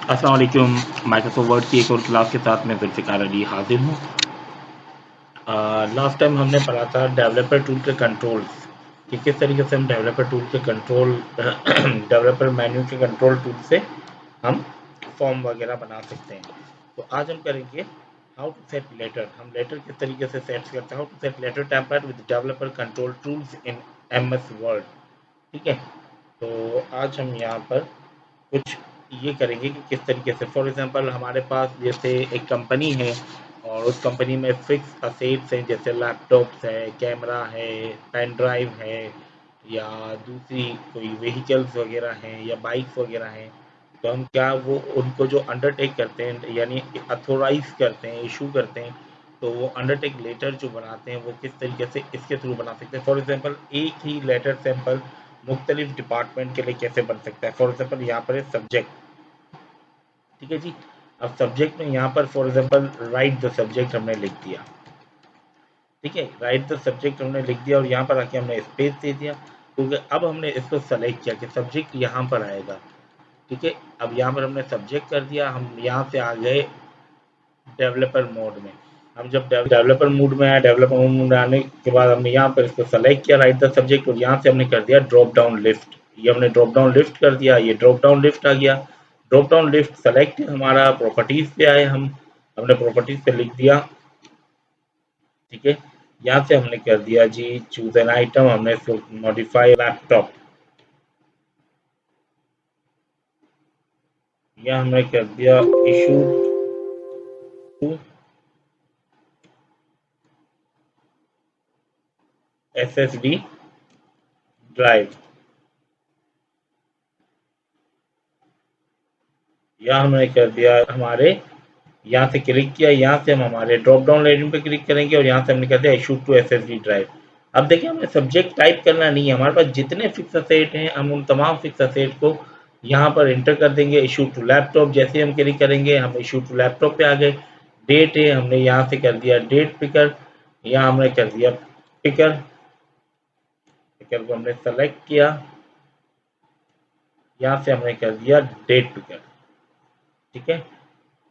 अस्सलाम वालेकुम। Microsoft word की एक और क्लास के साथ मैं ज़ुल्फ़िकार अली हाज़िर हूँ। लास्ट टाइम हमने पढ़ा था डेवलपर टूल के कंट्रोल्स कि किस तरीके से हम डेवलपर टूल के कंट्रोल डेवलपर मेन्यू के कंट्रोल टूल से हम फॉर्म वगैरह बना सकते हैं। तो आज हम करेंगे हाउ टू सेट लेटर। हम लेटर किस तरीके से सेट करते हैं, how to set letter template with developer control tools in MS Word. ठीक है, तो आज हम यहाँ पर कुछ ये करेंगे कि किस तरीके से, फॉर एग्जांपल हमारे पास जैसे एक कंपनी है और उस कंपनी में फिक्स असेट्स हैं, जैसे लैपटॉप्स है, कैमरा है, पेन ड्राइव है, या दूसरी कोई व्हीकल्स वगैरह हैं या बाइक्स वगैरह हैं। तो हम क्या वो उनको जो अंडरटेक करते हैं यानी अथोराइज करते हैं, इशू करते हैं, तो वो अंडरटेक लेटर जो बनाते हैं वो किस तरीके से इसके थ्रू बना सकते हैं। फॉर एग्जांपल एक ही लेटर सैंपल मुख्तलिफ डिपार्टमेंट के लिए कैसे बन सकता है। फॉर एग्जांपल यहाँ पर है सब्जेक्ट। ठीक है जी, अब सब्जेक्ट में यहाँ पर for example right the subject हमने लिख दिया। ठीक है, राइट द सब्जेक्ट हमने लिख दिया और यहाँ पर आके हमने स्पेस दे दिया, क्योंकि अब हमने इसको सेलेक्ट किया कि सब्जेक्ट यहाँ पर आएगा। ठीक है, अब यहाँ पर हमने सब्जेक्ट कर दिया, हम यहाँ से आ गए डेवलपर मोड में। हम जब डेवलपर मोड में आए, डेवलपर मोड में आने के बाद हमने यहाँ पर इसको सेलेक्ट किया राइट द सब्जेक्ट, और यहाँ से हमने कर दिया ड्रॉप डाउन लिस्ट। ये हमने ड्रॉप डाउन लिस्ट कर दिया, ये ड्रॉप डाउन लिस्ट आ गया। ड्रॉप डाउन लिस्ट सेलेक्ट हमारा, प्रॉपर्टीज पे आए, हम हमने प्रॉपर्टीज पे लिख दिया। ठीक है, यहाँ से हमने कर दिया जी चूज एन आइटम, हमने इसको मॉडिफाई लैपटॉप, यह हमने कर दिया इशू टू एसएसडी ड्राइव, यह हमने कर दिया हमारे, यहाँ से क्लिक किया, यहाँ से हम हमारे ड्रॉप डाउन लेडिंग पे क्लिक करेंगे और यहाँ से हमने कर दिया इशू टू एसएसडी ड्राइव। अब देखिए, हमें सब्जेक्ट टाइप करना नहीं है, हमारे पास जितने फिक्स असेट हैं हम उन तमाम फिक्स असेट को यहाँ पर इंटर कर देंगे। इशू टू लैपटॉप, जैसे हम क्लिक करेंगे हम इशू टू लैपटॉप पे आ गए। डेट है, हमने यहाँ से कर दिया डेट पिकर, यहाँ हमने कर दिया पिकर, पिकर को हमने सेलेक्ट किया, यहाँ से हमने कर दिया डेट पिकर। ठीक है,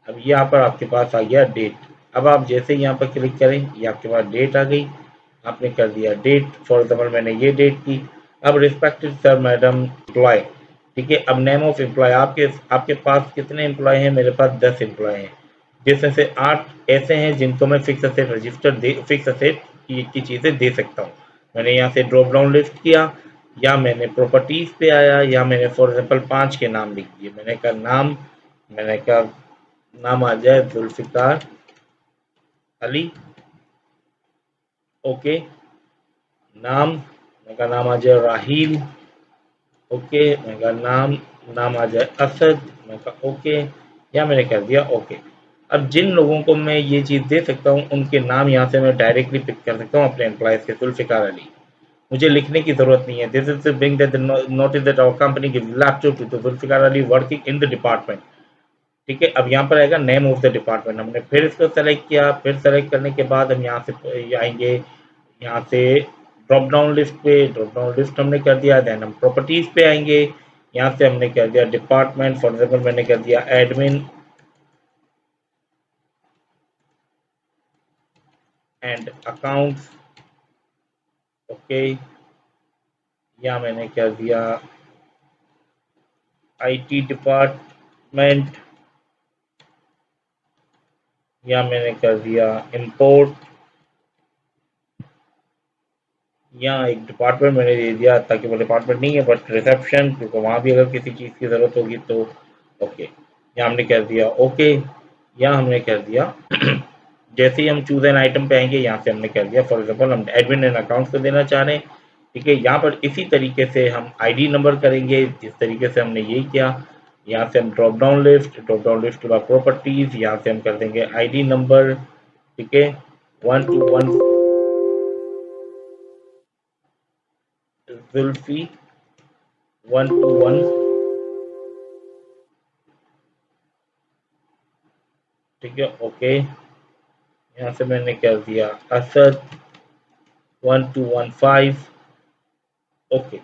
अब यहाँ पर आपके पास आ गया डेट। अब आप जैसे ही यहाँ पर क्लिक करें, ये आपके पास डेट आ गई, आपने कर दिया डेट। फॉर एग्जाम्पल मैंने ये डेट की। अब रिस्पेक्टेड सर मैडम एम्प्लॉय, ठीक है, अब नेम ऑफ एम्प्लॉय, आपके आपके पास कितने एम्प्लॉय हैं? मेरे पास 10 एम्प्लॉय हैं, जिसमें से 8 ऐसे हैं जिनको मैं फिक्स असेट रजिस्टर दे, फिक्स असेट की चीज़ें दे सकता हूँ। मैंने यहाँ से ड्रॉप डाउन लिस्ट किया, या मैंने प्रॉपर्टीज पे आया, या मैंने फॉर एग्जाम्पल 5 के नाम लिख दिए। मैंने कहा नाम, मैंने कहा नाम आ जाए जुल्फ़िकार अली। ओके, नाम, मैं का नाम आ जाए राहील। ओके, मैं का नाम, नाम आ जाए असद। मैं का ओके, या मैंने कर दिया ओके। अब जिन लोगों को मैं ये चीज़ दे सकता हूँ उनके नाम यहाँ से मैं डायरेक्टली पिक कर सकता हूँ अपने एम्प्लॉयज़ के, जुल्फ़िकार अली। मुझे लिखने की ज़रूरत नहीं है। This is being that notice that our company give laptop to Zulfikar Ali working in the department. ठीक है, अब यहाँ पर आएगा नेम ऑफ द डिपार्टमेंट, हमने फिर इसको सेलेक्ट किया। फिर सेलेक्ट करने के बाद हम यहाँ से आएंगे, यहाँ से ड्रॉप डाउन लिस्ट पे, ड्रॉप डाउन लिस्ट हमने कर दिया। देन हम प्रॉपर्टीज पे आएंगे, यहाँ से हमने कर दिया डिपार्टमेंट, फॉर एग्जाम्पल मैंने कर दिया एडमिन एंड अकाउंट्स। ओके, या मैंने कर दिया आईटी डिपार्टमेंट, या मैंने कर दिया इंपोर्ट, यहाँ एक डिपार्टमेंट मैंने दे दिया, ताकि वो डिपार्टमेंट नहीं है बट रिसेप्शन, क्योंकि वहाँ भी अगर किसी चीज़ की ज़रूरत होगी तो ओके। यहाँ हमने कर दिया ओके, यहाँ हमने कर दिया जैसे ही हम चूज एन आइटम पे आएंगे, यहाँ से हमने कर दिया फॉर एग्जाम्पल हम एडमिन एंड अकाउंट्स को देना चाह रहे हैं। ठीक है, यहाँ पर इसी तरीके से हम आईडी नंबर करेंगे जिस तरीके से हमने यही किया। यहाँ से हम ड्रॉप डाउन लिस्ट के बाद प्रॉपर्टीज, यहाँ से हम कर देंगे आईडी नंबर। ठीक है, 1 to 1 जुल्फी, 1 to 1। ठीक है, ओके, यहाँ से मैंने कर दिया असद, 1215। ओके,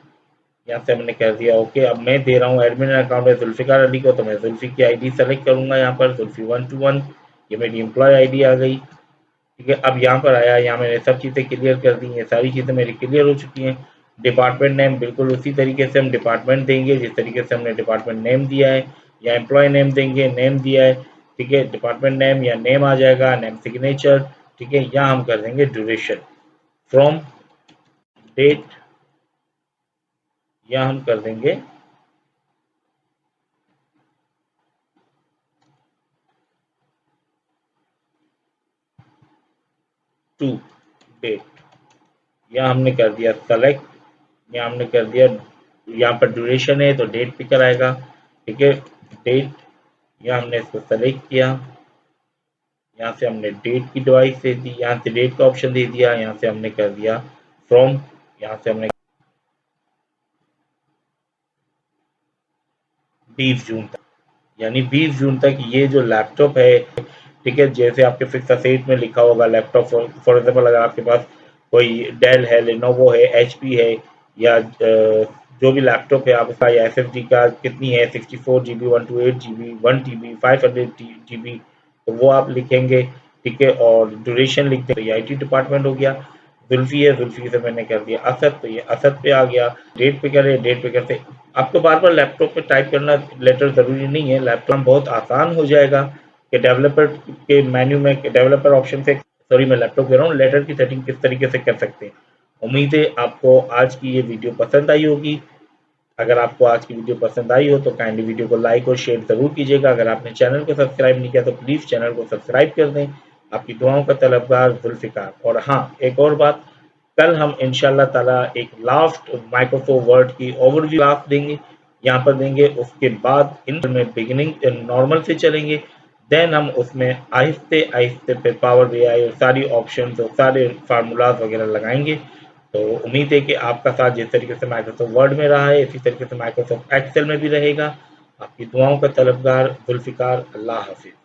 यहाँ से हमने कर दिया ओके। अब मैं दे रहा हूँ एडमिन अकाउंट है जुल्फ़िकार अली को, तो मैं जुल्फ़ी की आईडी सेलेक्ट करूँगा यहाँ पर, जुल्फ़ी 121, ये मेरी एम्प्लॉय आईडी आ गई। ठीक है, अब यहाँ पर आया, यहाँ मैंने सब चीज़ें क्लियर कर दी, ये सारी चीज़ें मेरी क्लियर हो चुकी हैं। डिपार्टमेंट नेम बिल्कुल उसी तरीके से हम डिपार्टमेंट देंगे जिस तरीके से हमने डिपार्टमेंट नेम दिया है, या एम्प्लॉय नेम देंगे, नेम दिया है। ठीक है, डिपार्टमेंट नेम या नेम आ जाएगा, नेम सिग्नेचर। ठीक है, यहाँ हम कर देंगे ड्यूरेशन फ्रॉम डेट, या हम कर देंगे टू डेट, या हमने कर दिया सेलेक्ट, या हमने कर दिया, यहाँ पर ड्यूरेशन है तो डेट पिकर आएगा। ठीक है, डेट, या हमने इसको सेलेक्ट किया, यहाँ से हमने डेट की डिवाइस दे दी, यहाँ से डेट का ऑप्शन दे दिया, यहाँ से हमने कर दिया फ्रॉम, यहाँ से हमने 20 जून तक, यानी 20 जून तक ये जो लैपटॉप है। ठीक है, जैसे आपके फिक्स असेट में लिखा होगा लैपटॉप, फॉर एग्जाम्पल अगर आपके पास कोई डेल है, लेनोवो है, एचपी है, या जो भी लैपटॉप है आपका, या एसएसडी का कितनी है, 64 GB, 128 GB, 1 TB, 500 GB, तो वो आप लिखेंगे। ठीक है, और ड्यूरेशन लिखते हैं, आईटी डिपार्टमेंट हो गया। जुल्फी है, जुल्फी से मैंने कर दिया असद, तो ये असद पे आ गया। डेट पे करे, डेट पे करते आपको बार बार लैपटॉप पे टाइप करना लेटर ज़रूरी नहीं है, लैपटॉप बहुत आसान हो जाएगा कि डेवलपर के मेन्यू में डेवलपर ऑप्शन से, सॉरी मैं लैपटॉप कह रहा हूँ, लेटर की सेटिंग किस तरीके से कर सकते हैं। उम्मीद है आपको आज की ये वीडियो पसंद आई होगी। अगर आपको आज की वीडियो पसंद आई हो तो काइंडली वीडियो को लाइक और शेयर ज़रूर कीजिएगा। अगर आपने चैनल को सब्सक्राइब नहीं किया तो प्लीज़ चैनल को सब्सक्राइब कर दें। आपकी दुआओं का तलबगार जुल्फ़िकार। और हाँ, एक और बात, कल हम इंशाल्लाह ताला एक लास्ट माइक्रोसॉफ्ट वर्ड की ओवरव्यू क्लास देंगे, यहाँ पर देंगे। उसके बाद इन में बिगिनिंग नॉर्मल से चलेंगे, देन हम उसमें आहिस्ते आहिस्ते पे पावर बीआई और सारी ऑप्शंस और सारे फार्मूलाज वगैरह लगाएंगे। तो उम्मीद है कि आपका साथ जिस तरीके से माइक्रोसॉफ्ट वर्ड में रहा है इसी तरीके से माइक्रोसॉफ्ट एक्सेल में भी रहेगा। आपकी दुआओं का तलबगार जुल्फ़िकार। अल्लाह हाफिज़।